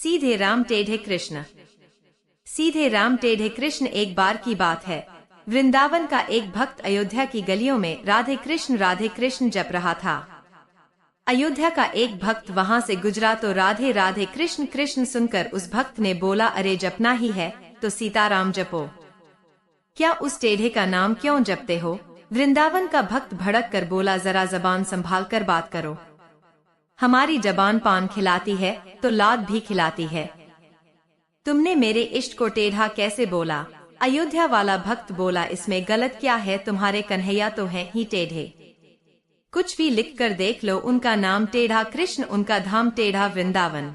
सीधे राम टेढ़े कृष्ण। सीधे राम टेढ़े कृष्ण। एक बार की बात है, वृंदावन का एक भक्त अयोध्या की गलियों में राधे कृष्ण जप रहा था। अयोध्या का एक भक्त वहां से गुजरा तो राधे राधे कृष्ण कृष्ण सुनकर उस भक्त ने बोला, अरे जपना ही है तो सीताराम जपो, क्या उस टेढ़े का नाम क्यों जपते हो? वृंदावन का भक्त भड़क कर बोला, जरा जबान संभाल कर बात करो, हमारी जबान पान खिलाती है तो लाद भी खिलाती है, तुमने मेरे इष्ट को टेढ़ा कैसे बोला? अयोध्या वाला भक्त बोला, इसमें गलत क्या है, तुम्हारे कन्हैया तो हैं ही टेढ़े, कुछ भी लिख कर देख लो, उनका नाम टेढ़ा कृष्ण, उनका धाम टेढ़ा वृंदावन।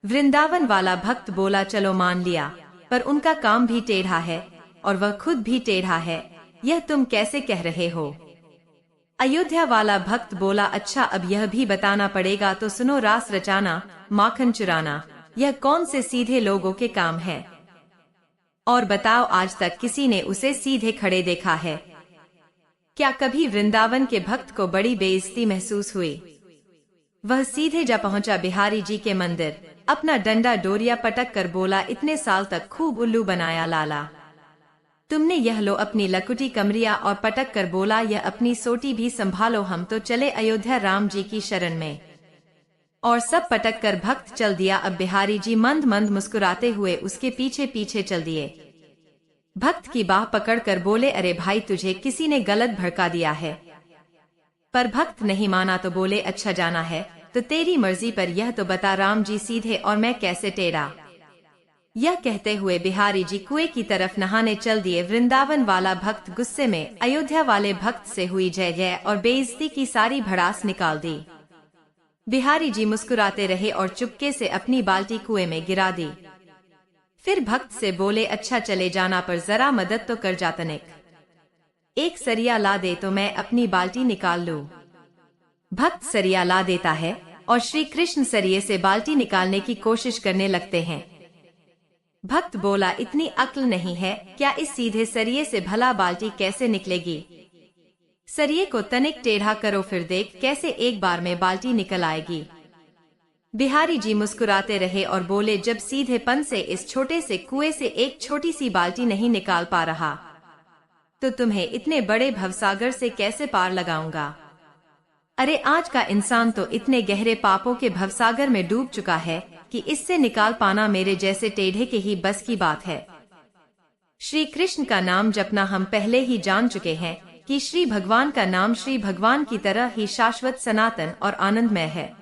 वृंदावन वाला भक्त बोला, चलो मान लिया, पर उनका काम भी टेढ़ा है और वह खुद भी टेढ़ा है, यह तुम कैसे कह रहे हो? अयोध्या वाला भक्त बोला, अच्छा अब यह भी बताना पड़ेगा, तो सुनो, रास रचाना, माखन चुराना, यह कौन से सीधे लोगों के काम है? और बताओ, आज तक किसी ने उसे सीधे खड़े देखा है? क्या कभी वृंदावन के भक्त को बड़ी बेइज्जती महसूस हुई? वह सीधे जा पहुंचा बिहारी जी के मंदिर, अपना डंडा डोरिया पटक कर बोला, इतने साल तक खूब उल्लू बनाया लाला, तुमने यह लो अपनी लकुटी कमरिया, और पटक कर बोला, यह अपनी सोटी भी संभालो, हम तो चले अयोध्या राम जी की शरण में। और सब पटक कर भक्त चल दिया। अब बिहारी जी मंद मंद मुस्कुराते हुए उसके पीछे पीछे चल दिए। भक्त की बाह पकड़कर बोले, अरे भाई, तुझे किसी ने गलत भड़का दिया है। पर भक्त नहीं माना तो बोले, अच्छा जाना है तो तेरी मर्जी, पर यह तो बता, राम जी सीधे और मैं कैसे टेढ़ा? यह कहते हुए बिहारी जी कुएं की तरफ नहाने चल दिए। वृंदावन वाला भक्त गुस्से में अयोध्या वाले भक्त से हुई जय जय और बेइज्जती की सारी भड़ास निकाल दी। बिहारी जी मुस्कुराते रहे और चुपके से अपनी बाल्टी कुएं में गिरा दी। फिर भक्त से बोले, अच्छा चले जाना, पर जरा मदद तो कर जा तनिक, एक सरिया ला दे तो मैं अपनी बाल्टी निकाल लूं। भक्त सरिया ला देता है और श्री कृष्ण सरिये से बाल्टी निकालने की कोशिश करने लगते हैं। भक्त बोला, इतनी अक्ल नहीं है क्या? इस सीधे सरिये से भला बाल्टी कैसे निकलेगी? सरिये को तनिक टेढ़ा करो, फिर देख कैसे एक बार में बाल्टी निकल आएगी। बिहारी जी मुस्कुराते रहे और बोले, जब सीधेपन से इस छोटे से कुएं से एक छोटी सी बाल्टी नहीं निकाल पा रहा, तो तुम्हें इतने बड़े भवसागर से कैसे पार लगाऊंगा? अरे आज का इंसान तो इतने गहरे पापों के भवसागर में डूब चुका है कि इससे निकाल पाना मेरे जैसे टेढ़े के ही बस की बात है। श्री कृष्ण का नाम जपना हम पहले ही जान चुके हैं कि श्री भगवान का नाम श्री भगवान की तरह ही शाश्वत, सनातन और आनंदमय है।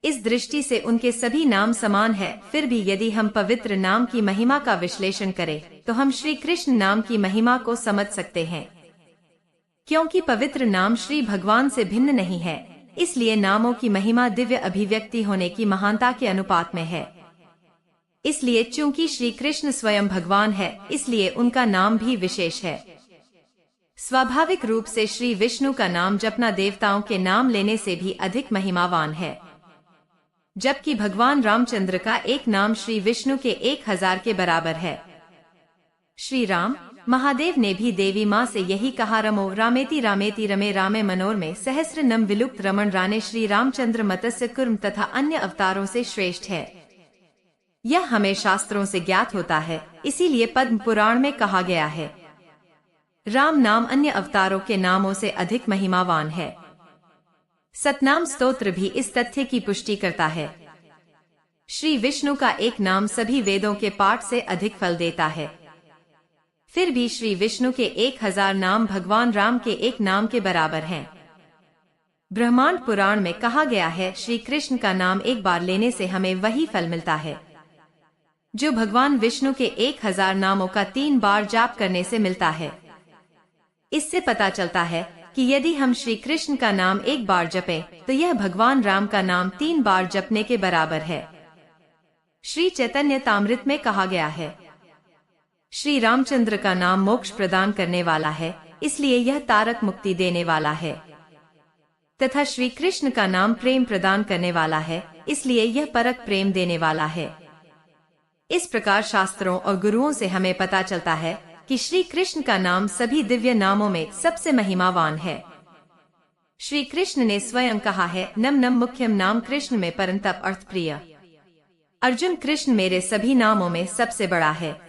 इस दृष्टि से उनके सभी नाम समान है। फिर भी यदि हम पवित्र नाम की महिमा का विश्लेषण करें तो हम श्री कृष्ण नाम की महिमा को समझ सकते हैं। क्योंकि पवित्र नाम श्री भगवान से भिन्न नहीं है, इसलिए नामों की महिमा दिव्य अभिव्यक्ति होने की महानता के अनुपात में है। इसलिए चूंकि श्री कृष्ण स्वयं भगवान है, इसलिए उनका नाम भी विशेष है। स्वाभाविक रूप से श्री विष्णु का नाम जपना देवताओं के नाम लेने से भी अधिक महिमावान है, जबकि भगवान रामचंद्र का एक नाम श्री विष्णु के 1000 के बराबर है। श्री राम महादेव ने भी देवी माँ से यही कहा, रमो रामेति रामेति रमे रामे मनोरमे सहस्र नम विलुप्त रमण राणे। श्री रामचंद्र मत्स्य कुर्म तथा अन्य अवतारों से श्रेष्ठ है। यह हमें शास्त्रों से ज्ञात होता है, इसीलिए पद्म पुराण में कहा गया है, राम नाम अन्य अवतारों के नामों से अधिक महिमावान है। सतनाम स्तोत्र भी इस तथ्य की पुष्टि करता है। श्री विष्णु का एक नाम सभी वेदों के पाठ से अधिक फल देता है। फिर भी श्री विष्णु के 1000 नाम भगवान राम के एक नाम के बराबर हैं। ब्रह्मांड पुराण में कहा गया है, श्री कृष्ण का नाम एक बार लेने से हमें वही फल मिलता है जो भगवान विष्णु के 1000 नामों का 3 बार जाप करने से मिलता है। इससे पता चलता है कि यदि हम श्री कृष्ण का नाम एक बार जपें, तो यह भगवान राम का नाम 3 बार जपने के बराबर है। श्री चैतन्य तामृत में कहा गया है, श्री रामचंद्र का नाम मोक्ष प्रदान करने वाला है, इसलिए यह तारक मुक्ति देने वाला है, तथा श्री कृष्ण का नाम प्रेम प्रदान करने वाला है, इसलिए यह परक प्रेम देने वाला है। इस प्रकार शास्त्रों और गुरुओं से हमें पता चलता है कि श्री कृष्ण का नाम सभी दिव्य नामों में सबसे महिमावान है। श्री कृष्ण ने स्वयं कहा है, नम नम मुख्यम नाम कृष्ण में परंतप अर्थ प्रिय। अर्जुन कृष्ण मेरे सभी नामों में सबसे बड़ा है।